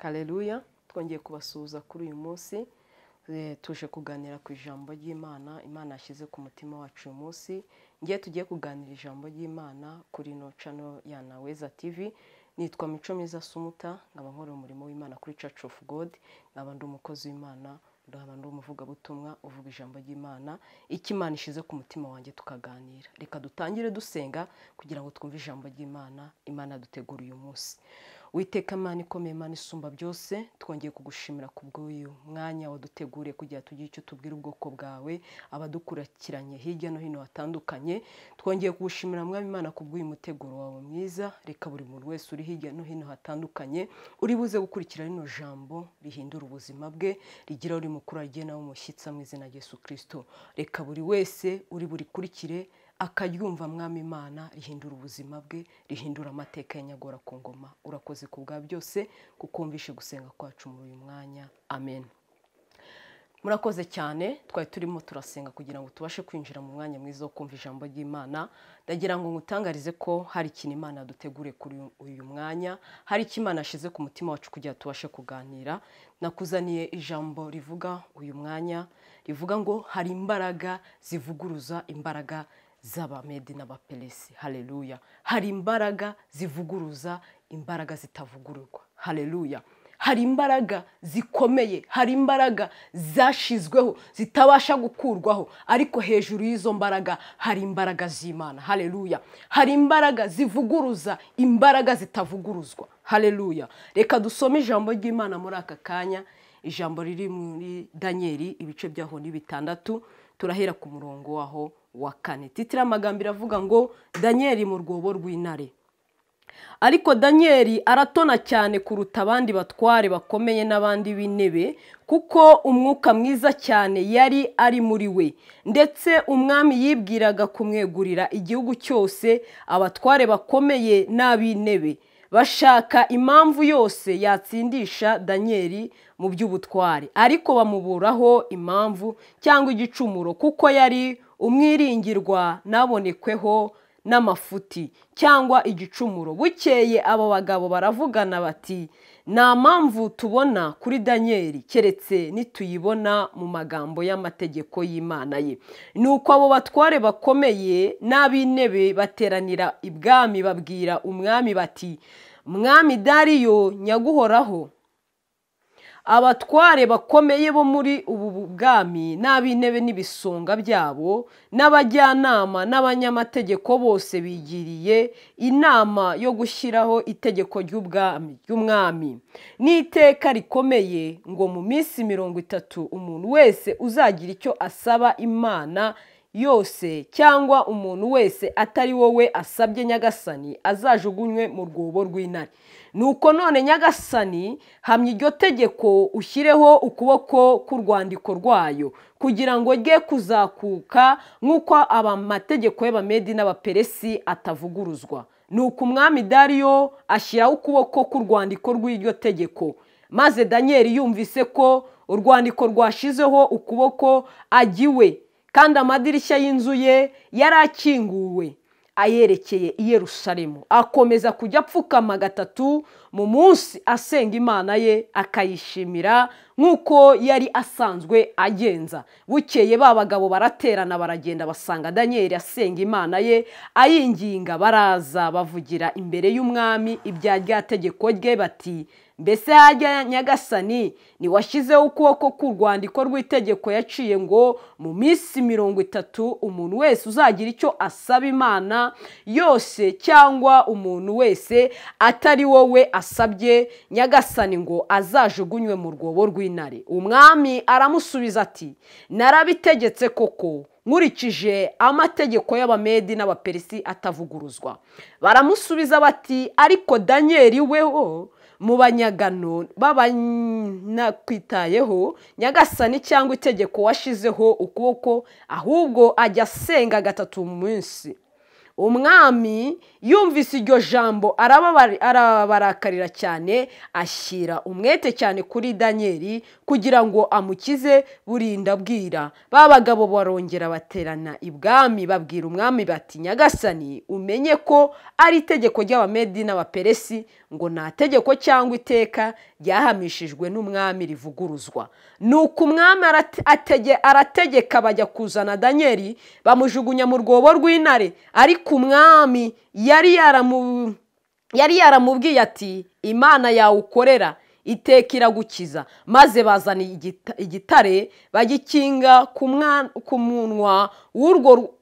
Haleluya, twongeye kubasuhuza kuri uyu munsi. Tuje kuganira ku ijambo ry'Imana. Imana yashyize ku mutima wacu uyu munsi. Ngiye tugiye kuganira ijambo ry'Imana kuri no channel ya Naweza TV. Nitwa Mico Myiza Sumuta, nkaba nkora umurimo w'Imana kuri Church of God, nkaba ndi umukozi w'Imana, nkaba ndi umuvugabutumwa uvuga ijambo ry'Imana. Icyo Imana ishize ku mutima wanjye tukaganira. Reka dutangire dusenga kugira ngo twumve ijambo ry'Imana. Imana dutegura uyu munsi. Witeka Imana ikomeye, Imana isumba byose, twongeye kugushimira kubw'uyu mwanya waduteguriye kugira tugire icyo tubwira ubwoko bwawe, abadukurikiranye hirya no hino hatandukanye. Twongeye kugushimira Mwami Imana kubw'uyu muteguro wawe mwiza. Reka buri muntu wese uri hirya no hino hatandukanye uri buze gukurikira rino jambo rihindura ubuzima bwe, rigira uri mukuru agiye nawe umushyitsa mu izina rya Yesu Kristo. Reka buri wese uri burikurikire akaryumva Mwami Imana, rihindura ubuzima bwe, rihindura amateka y'Nyagora ku ngoma. Urakoze ku bwa byose kuko wumvishe gusenga kwacu muri uyu mwanya. Amen. Murakoze cyane. Twari turimo turasenga kugira ngo tubashe kwinjira mu mwanya mwiza wo kumva ijambo ry'Imana. Ndagira ngo ngutangarize ko hari ikintu Imana yaduteguriye kuri uyu mwanya, hari icyo Imana yashyize ku mutima wacu kugira tubashe kuganira. Nakuzaniye ijambo rivuga uyu mwanya, rivuga ngo hari imbaraga zivuguruza imbaraga z'Abamedi n'Abaperesi. Haleluya. Hari imbaraga zivuguruza imbaraga zitavugururwa. Haleluya. Hari imbaraga zikomeye, hari imbaraga zashizweho zitabasha gukurwaho, ariko hejuru y'izo mbaraga hari imbaraga z'Imana. Haleluya. Hari imbaraga zivuguruza imbaraga zitavuguruzwa. Haleluya. Reka dusome ijambo ry'Imana muri aka kanya. Ijambo riri muri Danieli ibice byaho ni 6. Turahera ku murongo waho wa 4. Titira amagambo iravuga ngo Danieli mu rwobo rw'intare. Ariko Danieli aratona cyane kuruta abandi batware bakomeye n'abandi b'intebe, kuko umwuka mwiza cyane yari ari muri we, ndetse umwami yibwiraga kumwegurira igihugu cyose, abatware bakomeye n'ab'intebe bashaka impamvu yose yatsindisha Danieli mu by'ubutware, ariko bamuburaho impamvu cyangwa igicumuro, kuko yari umwiringirwa nabonekweho n'amafuti cyangwa igicumuro. Bukeye abo bagabo baravugana bati, nta mpamvu tubona kuri Danieli keretse nituyibona mu magambo y'amategeko y'Imana ye. Nuko abo batware bakomeye n'ab'intebe bateranira ibwami babwira umwami bati, Mwami Dariyo nyaguhoraho, abatware bakomeye bo muri ubu bwami n'ab'intebe n'ibisonga byabo n'abajyanama n'abanyamategeko bose bigiriye inama yo gushyiraho itegeko ry'umwami n'iteka rikomeye, ngo mu minsi 30 umuntu wese uzagira icyo asaba Imana yose, cyangwa umuntu wese atari wowe asabye Nyagasani, azajugunywe mu rwobo rw'intare. Nuko none Nyagasani, hamya iryo tegeko ushyireho ukuboko k'urwandiko rwayo, kugira ngo rye kuzakuka nk'uko amategeko y'Abamedi n'Abaperesi atavuguruzwa. Nuko umwami Dariyo ashyiraho ukuboko k'urwandiko rw'iryo tegeko. Maze Danieli yumvise ko urwandiko rwashizeho ukuboko agiwe, kandi amadirishya y'inzu ye yari akinguwe ayerekeye i Yerusalemu. Akomeza kujya apfukama 3 mu munsi asenga Imana ye, akayishimira nk'uko yari asanzwe agenza. Bukeye ba bagabo baraterana baragenda basanga Danieli asenga Imana ye ayinginga. Baraza bavugira imbere y'umwami ibya rya tegeko rye bati, mbese hajya Nyagasani niwashyizeho ukuboko k'urwandiko rw'itegeko yaciye ngo mu minsi 30 umuntu wese uzagira icyo asaba Imana yose, cyangwa umuntu wese atari wowe asabye Nyagasani, ngo azajugunywe mu rwobo rw'intare. Umwami aramusubiza ati, narabitegetse koko nkurikije amategeko y'Abamedi n'Abaperesi atavuguruzwa. Baramusubiza bati, ariko Danieli weho mu banyagano b'abanakwitayeho Nyagasani cyangwa itegeko washizeho ukuboko, ahubwo ajya asenga 3 mu munsi. umwami yumvise iryo jambo arabarakarira cyane, ashyira umwete cyane kuri Daniyeli kugira ngo amukize burinda bwira. Ba bagabo barongera baterana ibwami babwira umwami bati, nyagasani umenye ko ari itegeko ry'Abamedi n'Abaperesi ngo nta tegeko cyangwa iteka ryahamishijwe n'umwami rivuguruzwa. Nuko umwami arategeka bajya kuzana Daniyeli, bamujugunya mu rwobo rw'intare. Ariko umwami yari yaramubwiye ati, Imana yawe ukorera iteka iragukiza. Maze bazana igitare bagikinga ku munwa w'urwobo.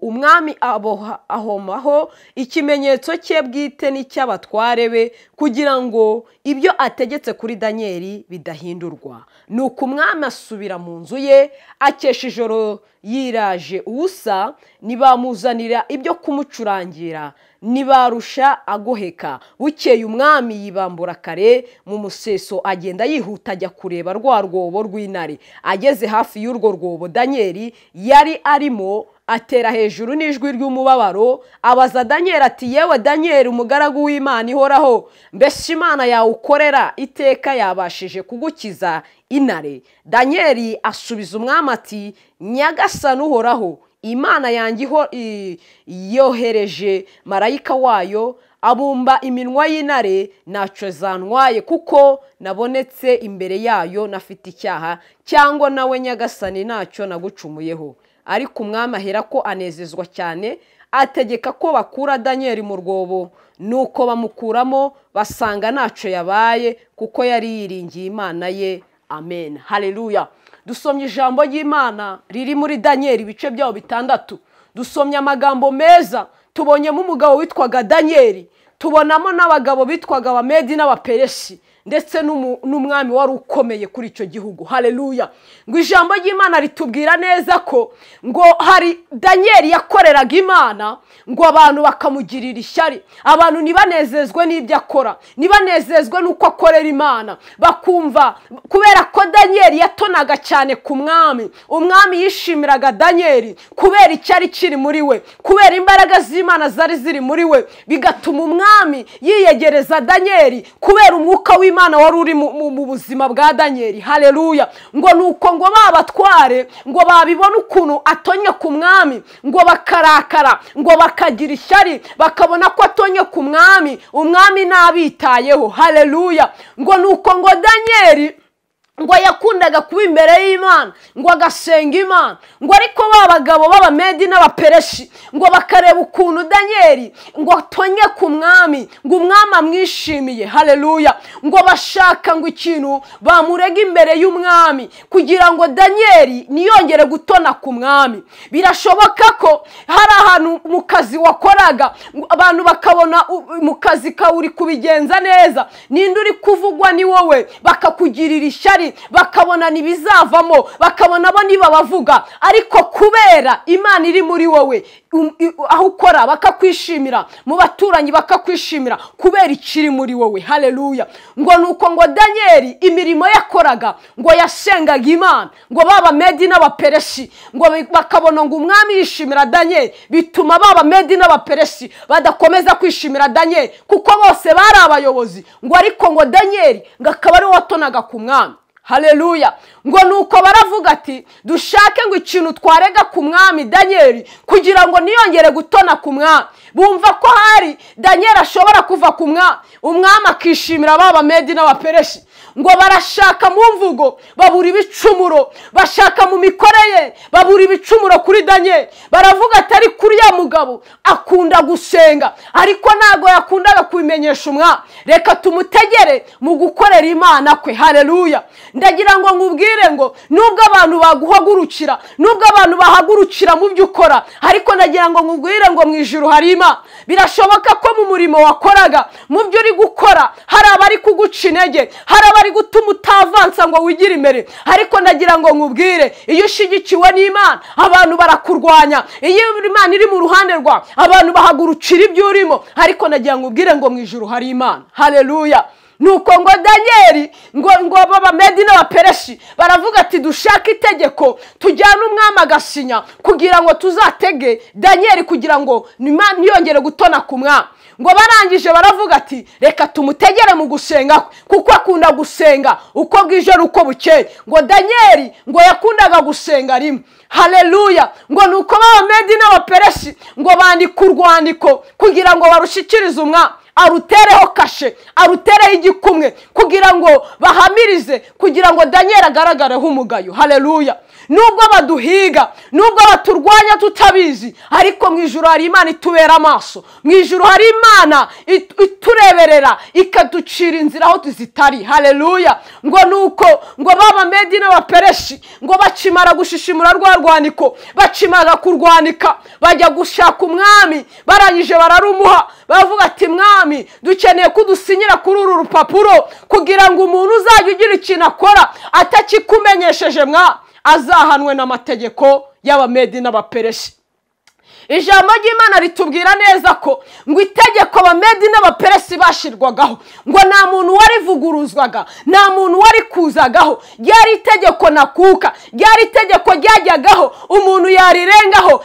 Umwami ahomaho ikimenyetso cye bwite n'icy'abatware be kugira ngo ibyo ategetse kuri Daniyeli bidahindurwa. Nuko umwami asubira mu nzu ye, akesha ijoro yiraje ubusa, ntibamuzanira ibyo kumucurangira, ntibarusha agoheka. Bukeye umwami yibambura kare mu museso, agenda yihuta ajya kureba rwa rwobo rw'intare. Ageze hafi y'urwo rwobo Daniyeli yari arimo, atera hejuru n'ijwi ry'umubabaro, abaza Daniyeli ati, yewe Daniyeli umugaragu w'Imana ihoraho, mbese Imana yawe ukorera iteka yabashije kugukiza intare? Daniyeli asubiza umwami ati, nyagasani uhoraho, Imana yanjye yohereje marayika wayo abumba iminwa y'intare, ntacyo zantwaye kuko nabonetse imbere yayo nafite icyaha, cyangwa nawe nyagasani ntacyo nagucumuyeho. Ariko umwami aherako anezezwa cyane, ategeka ko bakura Daniyeli mu rwobo. Nuko bamukuramo, basanga ntacyo yabaye kuko yari yiringiye Imana ye. Amen. Haleluya. Dusomye ijambo ry'Imana riri muri Daniyeli ibice byaho 6. Dusomye amagambo meza, tubonyemo umugabo witwaga Daniyeli, tubonamo n'abagabo bitwaga Abamedi n'Abaperesi, ndetse n'umwami wari ukomeye kuri icyo gihugu. Haleluya. Ngo ijambo ry'Imana ritubwira neza ko ngo hari Daniyeli yakoreraga Imana, ngo abantu bakamugirira ishyari, abantu nibanezezwe n'ibyo akora, nibanezezwe n'uko akorera Imana, bakumva kubera ko Daniyeli yatonaga cyane ku mwami. Umwami yishimiraga Daniyeli kubera icyari kiri muri we, kubera imbaraga z'Imana zari ziri muri we, bigatuma umwami yiyegereza Daniyeli kubera umwuka w'Imana wari uri mu buzima bwa Daniyeli. Haleluya. Ngo nuko ngo babatware ngo babibona ukuntu atonye ku mwami, ngo bakarakara, ngo bakagira ishyari, bakabona ko atonye ku mwami, umwami nabitayeho. Haleluya. Ngo nuko ngo Daniyeli ngo yakundaga kuba imbere y'Imana, ngo agasenga Imana. Ngo ariko babagabo b'Abamedi n'Abaperesi ngo bakareba ukuntu Daniyeli ngo atonye ku mwami, ngo umwami amwishimiye. Haleluya. Ngo bashaka ngo ikintu bamurega imbere y'umwami kugira ngo Daniyeli niyongere gutona ku mwami. Birashoboka ko hari ahantu mu kazi wakoraga, abantu bakabona mu kazi kawe uri kubigenza neza, ninde uri kuvugwa ni wowe, bakakugirira ishyari, bakabona nibizavamo, bakabona bo niba bavuga. Ariko kubera Imana iri muri wowe, aho ukora bakakwishimira, mu baturanyi bakakwishimira kubera ikiri muri wowe. Haleluya. Ngo nuko ngo Daniyeli imirimo yakoraga, ngo yasengaga Imana, ngo b'Abamedi n'Abaperesi ngo bakabona ngo umwami yishimira Daniyeli, bituma b'Abamedi n'Abaperesi badakomeza kwishimira Daniyeli kuko bose bari abayobozi. Ngo ariko ngo Daniyeli ngo akaba ari watonaga ku mwami. Haleluya. Ngo nuko baravuga ati, dushake ngo ikintu twarega ku mwami Daniyeli kugira ngo niyongere gutona ku mwami. Bumva ko hari Daniyeli ashobora kuva ku mwami, umwami akishimira b'Abamedi n'Abaperesi. Ngo barashaka mu mvugo babura ibicumuro, bashaka mu mikoreye babura ibicumuro kuri Daniyeli. Baravuga ati, ari kuri ya mugabo akunda gusenga, ariko ntago yakundaga kubimenyesha umwami, reka tumutegere mu gukorera Imana kwe. Haleluya. Ndagira ngo nkubwire ngo nubwo abantu baguhagurukira, nubwo abantu bahagurukira mu byo ukora, ariko ndagira ngo nkubwire ngo mu ijuru hari Imana. Birashoboka ko mu murimo wakoraga, mu byo uri gukora, hari abari kuguca intege, hari abari gutuma utavansa ngo wigire imbere. Ariko ndagira ngo nkubwire, iyo ushigikiwe n'Imana abantu barakurwanya, iyo Imana iri mu ruhande rwawe abantu bahagurukira ibyo urimo. Ariko ndagira ngo nkubwire ngo mu ijuru hari Imana. Haleluya. nuko ngo Danieli ngo Abamedi n'Abapereshi baravuga ati dushaka itegeko tujyana umwami agasinya kugira ngo tuzatege Danieli kugira ngo ntiyongere gutona ku mwami. Ngo barangije baravuga ati reka tumutegere mu gusenga kuko akunda gusenga uko bwije uko bukeye. Ngo Danieli ngo yakundaga gusenga rimwe. Haleluya. Ngo nuko Abamedi n'Abapereshi ngo bandika urwandiko kugira ngo barushikirize umwami, arutereho kashe, arutereho igikumwe kugira ngo bahamirize, kugira ngo Danieli agaragareho umugayo. Haleluya. Nubwo baduhiga, nubwo baturwanya tutabizi, ariko mu ijuru hari Imana itubera amaso. Mu ijuru hari Imana itureberera ikaducira inzira aho tuzitari. Haleluya. Ngo nuko ngo Abamedi n'Abapereshi ngo bacimara gushishimura rwa rwandiko, bacimara kurwanika, bajya gushaka umwami, barangije bararumuha, bavuga ati mwami dukeneye kudusinyira kuri uru rupapuro kugira ngo umuntu uzajya ugira ikintu akora atakikumenyesheje azahanwe n'amategeko y'Abamedi n'Abapereshi. Ijambo ry'Imana ritubwira neza ko ngo itegeko Abamedi n'Abapereshi bashirwagaho ngo nta muntu warivuguruzwaga, nta muntu wari kuzagaho, ryari itegeko nakuka, ryari itegeko ryajyagaho umuntu yarirengaho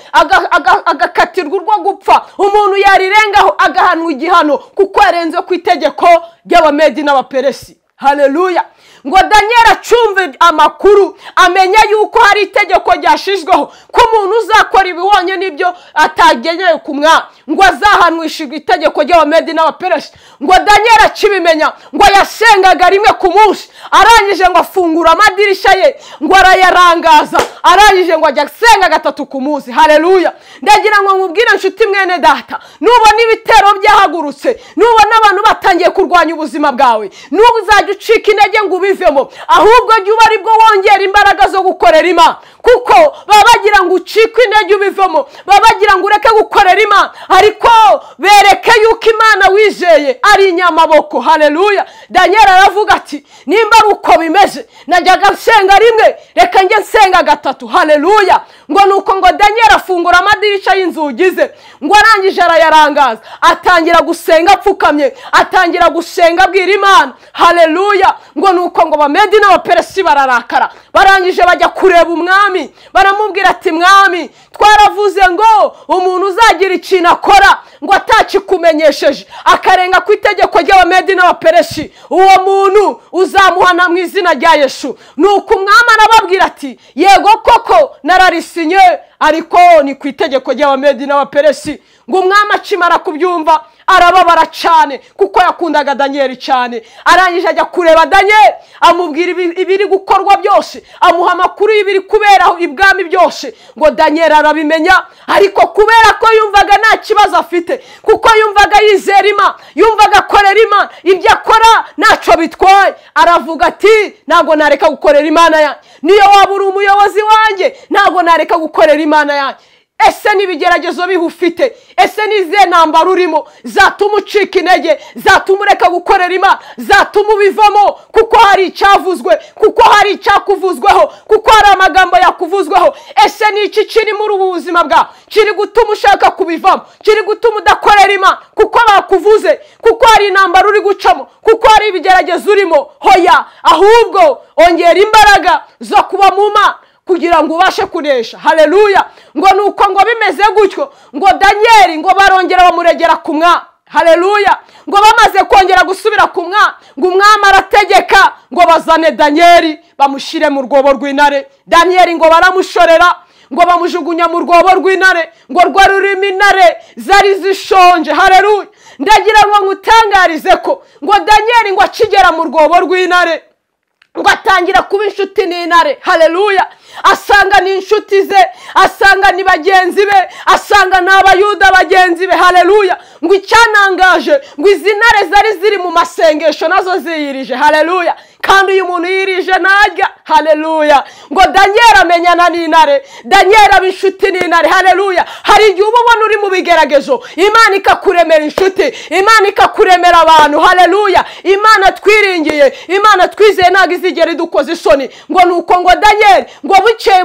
agakatirwa urwo gupfa, umuntu yarirengaho agahanwa igihano kuko yarenze ku itegeko ry'Abamedi n'Abapereshi. Haleluya. Ngo Danieli acumve amakuru, amenya yuko hari itegeko ryashizweho ko umuntu uzakora ibihwanye n'ibyo atagenyeye ku mwami ngo azahanwishijwe itegeko ry'Abamedi n'Abapereshi. Ngo Danieli akibimenya ngo yasengaga rimwe ku munsi, arangije ngo afungura amadirishya ye ngo arayarangaza, arangije ngo ajya asenga gatatu ku munsi. Haleluya. Ndagira ngo nkubwire nshuti mwene data, nubona ibitero byahagurutse, nubona abantu batangiye kurwanya ubuzima bwawe, n'uzajya ucika intege ngo ubivemo, ahubwo jya uba aribwo wongera imbaraga zo gukorera Imana, kuko baba bagira ngo ucike intege ubivemo, baba bagira ngo ureke gukorera Imana, ariko bereke yuko Imana wizeye ari inyamaboko. Haleluya. Danieli aravuga ati nimba ari uko bimeze, najyaga nsenga rimwe, reka njye nsenga gatatu. Haleluya. Ngo nuko ngo Danieli afungura amadirishya y'inzugi ze, ngo arangije arayarangaza, atangira gusenga apfukamye, atangira gusenga abwira Imana. Haleluya. Ngo nuko ngo Abamedi n'Abapereshi bararakara, barangije bajya kureba umwami, baramubwira ati mwami twaravuze ngo umuntu uzagira ikintu akora ngo atakikumenyesheje akarenga ku itegeko ry'Abamedi n'Abapereshi, uwo muntu uzamuhana mu izina rya Yesu. Nuko umwami arababwira ati yego koko nararisinye, ariko ni ku itegeko ry'Abamedi n'Abapereshi. Ngo umwami akimara kubyumva arababara cyane kuko yakundaga Danieli cyane, arangije ajya kureba Danieli, amubwira ibiri gukorwa byose, amuha amakuru y'ibiri kubera ibwami byose. Ngo Danieli arabimenya, ariko kubera ko yumvaga nta kibazo afite, kuko yumvaga yizera Imana, yumvaga akorera Imana, ibyo akora ntacyo bitwaye, aravuga ati ntabwo nareka gukorera Imana yanjye, niyo waba uri umuyobozi wanjye ntabwo nareka gukorera Imana yanjye. Ese n'ibigeragezo bihufite, ese n'izihe ntambara urimo zatuma ucika intege, zatuma ureka gukorera Imana, zatuma ubivamo, kuko hari icyavuzwe, kuko hari icyakuvuzweho, kuko hari amagambo yakuvuzweho. Ese ni iki kiri muri ubu buzima bwawe kiri gutuma ushaka kubivamo, kiri gutuma udakorera Imana kuko bakuvuze, kuko hari intambara uri gucamo, kuko hari ibigeragezo urimo? Hoya, ahubwo ongera imbaraga zo kuba mu Mana kugira ngo ubashe kunesha. Haleluya. Ngo nuko ngo bimeze gutyo, ngo Danieli ngo barongera bamuregera ku mwami. Haleluya. Ngo bamaze kongera gusubira ku mwami, ngo umwami arategeka ngo bazane Danieli bamushire mu rwobo rw'intare. Danieli ngo baramushorera, ngo bamujugunya mu rwobo rw'intare, ngo rwa rurimo intare zari zishonje. Haleluya. Ndagira ngo ngutangarize ko ngo Danieli ngo akigera mu rwobo rw'intare ngo atangira kuba inshuti n'intare. Haleluya. Asanga ni inshuti ze, asanga ni bagenzi be, asanga ni Abayuda bagenzi be. Haleluya. Ngo icyanangaje ngo izi ntare zari ziri mu masengesho nazo ziyirije. Haleluya. kandi uyu muntu yirije narya. Haleluya. Ngo Daniel amenyana n'intare, Daniel aba inshuti n'intare. Haleluya. Hari igihe uba ubona uri mu bigeragezo, Imana ikakuremera inshuti, Imana ikakuremera abantu. Haleluya. Imana twiringiye, Imana twizeye ntabwo izigera idukoza isoni. Ngo nuko ngo Daniel ngo bukeye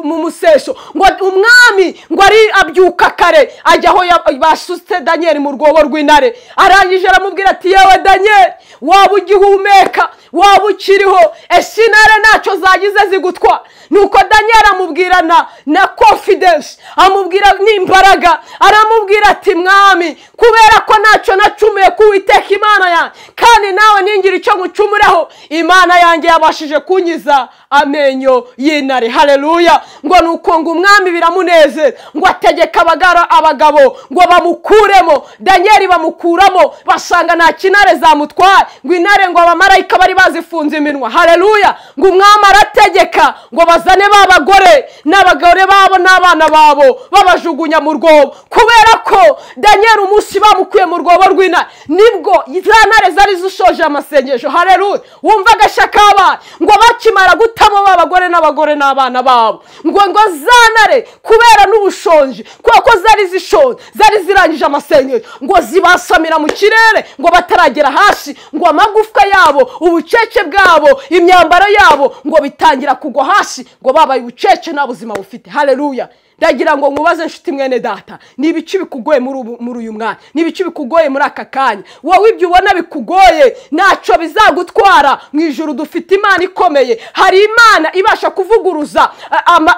mu museso, ngo umwami ngo ari abyuka kare ajya aho basutse Daniel mu rwobo rw'intare. Arangije aramubwira ati yewe Daniel, waba ugihumeka, waba ukiriho, ese intare ntacyo zagize zigutwa? Nuko Daniel amubwira na confidence, amubwira n'imbaraga, aramubwira ati mwami, kubera ko ntacyo nacumuye ku Uwiteka Imana yanjye, kandi nawe ningira icyo ngucumureho, Imana yanjye yabashije kunyiza amenyo y'intare. Haleluya. Ngo nuko ngo umwami biramunezera, ngo ategeka abagabo ngo bamukuremo. Daniel bamukuramo, basanga nta kinare zamutwaye, ngo intare ngo abamarayika bari bazifunze iminwa. Haleluya. Ngo umwami arategeka ngo bazane babagore n'abagore babo n'abana babo babajugunya mu rwobo, kubera ko Daniel umunsi bamukuye mu rwobo rw'intare nibwo za ntare zari zishoje amasengesho. Haleluya. Wumva agashya k'abana ngo bakimara gutamo babagore n'abagore n'abana babo, ngo za ntare kubera n'ubushonje, kuko zari zishonje, zari zirangije amasengesho, ngo zibasamira mu kirere ngo bataragera hasi, ngo amagufwa yabo, ubucece bwabo, imyambaro yabo ngo bitangira kugwa hasi, ngo babaye ubucece nta buzima bufite. Haleluya. Ndagira ngo nkubaze nshuti mwene data, nibici bikugoye muri uyu mwanya, nibici bikugoye muri aka kanya? Wowe ibyo ubona bikugoye ntacyo bizagutwara. Mu ijuru dufite Imana ikomeye. Hari Imana ibasha kuvuguruza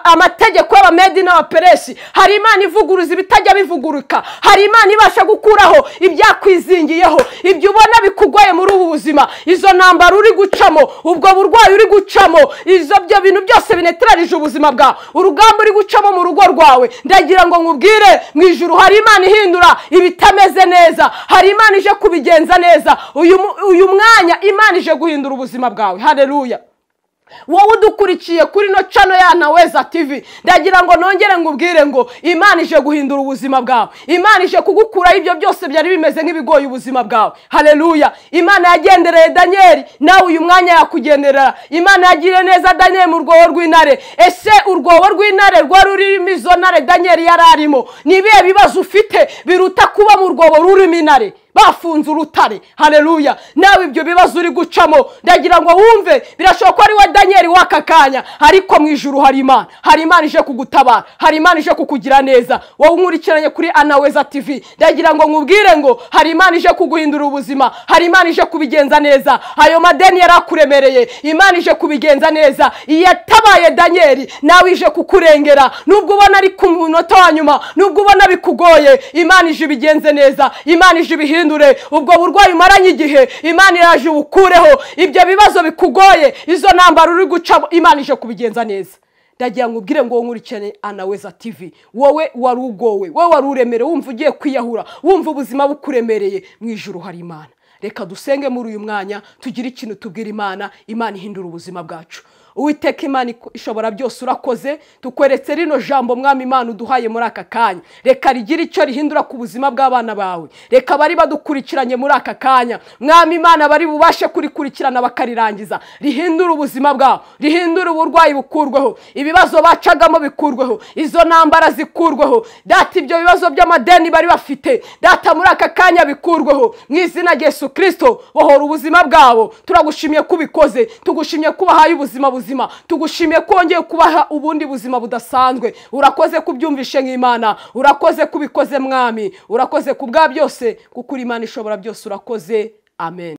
amategeko y'Abamedi n'Abaperesi. Hari Imana ivuguruza ibitajya bivuguruka. Hari Imana ibasha gukuraho ibyakwizingiyeho. Ibyo ubona bikugoye muri ubu buzima, izo ntambara uri gucamo, ubwo burwayi uri gucamo, izo byo bintu byose bineterarije ubuzima bwawe, urugamba uri gucamo mu rugo rwawe, ndagira ngo nkubwire mu ijuru hari Imana ihindura ibitameze neza. Hari Imana ije kubigenza neza. Uyu mwanya Imana ije guhindura ubuzima bwawe. Haleluya. wowe udukurikiye kuri no channel ya Naweza TV, ndagira ngo nongere ngubwire ngo Imana ije guhindura ubuzima bwawe. Imana ije kugukura ibyo byose byari bimeze nk'ibigoye ubuzima bwawe. Haleluya. Imana yagendereye Daniel, nawe uyu mwanya yakugenderera. Imana yagiriye neza Daniel mu rwobo rw'intare. Ese urwobo rw'intare rwari rurimo izo ntare Daniel yararimo? Nibihe bibazo ufite biruta kuba mu rwobo rurimo intare bafunze urutare? Haleluya. Nawe ibyo bibazo uri gucamo, ndagira ngo wumve birashoboka ko ari we Daniel w'aka kanya, ariko mu ijuru hari Imana. Hari Imana ije kugutabara, hari Imana ije kukugira neza. Wowe unkurikiranye kuri Naweza TV, ndagira ngo nkubwire ngo hari Imana ije kuguhindura ubuzima, hari Imana ije kubigenza neza. Ayo madeni yarakuremereye, Imana ije kubigenza neza. Yatabaye Daniel, nawe ije kukurengera. Nubwo ubona ari ku munota wa nyuma, nubwo ubona bikugoye, Imana ije bigenze neza. Imana ije bihindure ubwo burwayi umaranye igihe. Imana iraje ubukureho ibyo bibazo bikugoye, izo ntambara uri gucamo, Imana ije kubigenza neza. Ndagira ngo ubwire ngo nkurikirane Naweza TV, wowe warugowe, wowe waruremere, wumva ugiye kwiyahura, wumva ubuzima bukuremereye, mu ijuru hari Imana. Reka dusenge muri uyu mwanya, tugire ikintu tubwira Imana. Imana ihindura ubuzima bwacu. Uwiteka Imana ishobora byose, urakoze, tukweretse rino jambo Mwami Imana uduhaye muri aka kanya. Reka rigire icyo rihindura ku buzima bw'abana bawe. Reka bari badukurikiranye muri aka kanya, Mwami Imana bari bubashe kurikurikirana bakarirangiza. Rihindura ubuzima bwabo, rihindura uburwayi bukurweho, ibibazo bacagamo bikurweho, izo ntambara zikurweho. Data, ibyo bibazo by'amadeni bari bafite, Data, muri aka kanya bikurweho mu izina rya Yesu Kristo. Bohora ubuzima bwabo. Turagushimiye kubikoze, tugushimiye kubahaye ubuzima buzima, tugushimiye kongeye kubaha ubundi buzima budasanzwe. Urakoze kubyumvishe nk'Imana, urakoze kubikoze Mwami, urakoze kubwa byose, kuko Imana ishobora byose. Urakoze. Amen.